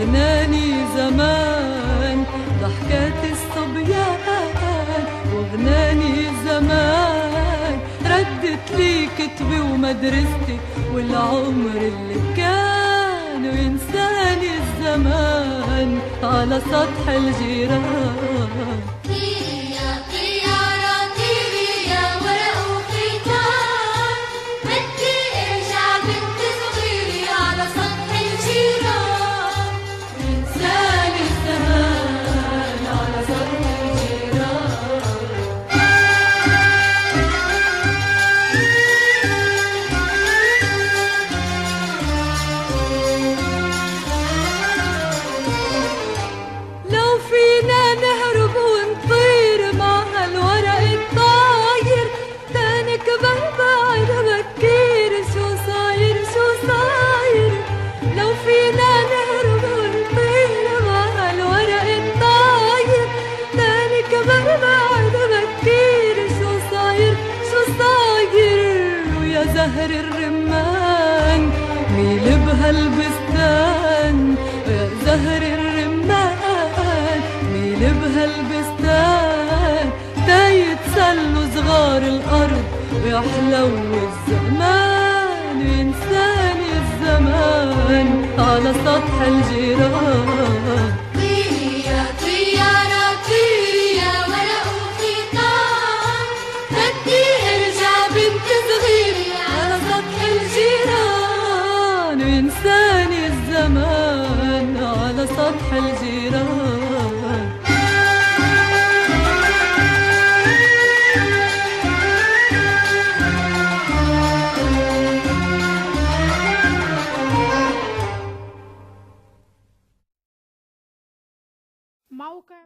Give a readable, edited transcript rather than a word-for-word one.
وغناني زمان ضحكات الصبيان، وغناني زمان ردت لي كتبي ومدرستي والعمر اللي كان، وينساني الزمان على سطح الجيران. زهر الرمان ميل بهالبستان، يا زهر الرمان ميل بهالبستان، تيتسلوا صغار الأرض ويحلو الزمان، وينساني الزمان على سطح الجيران. وينساني الزمان على سطح الجيران. موقع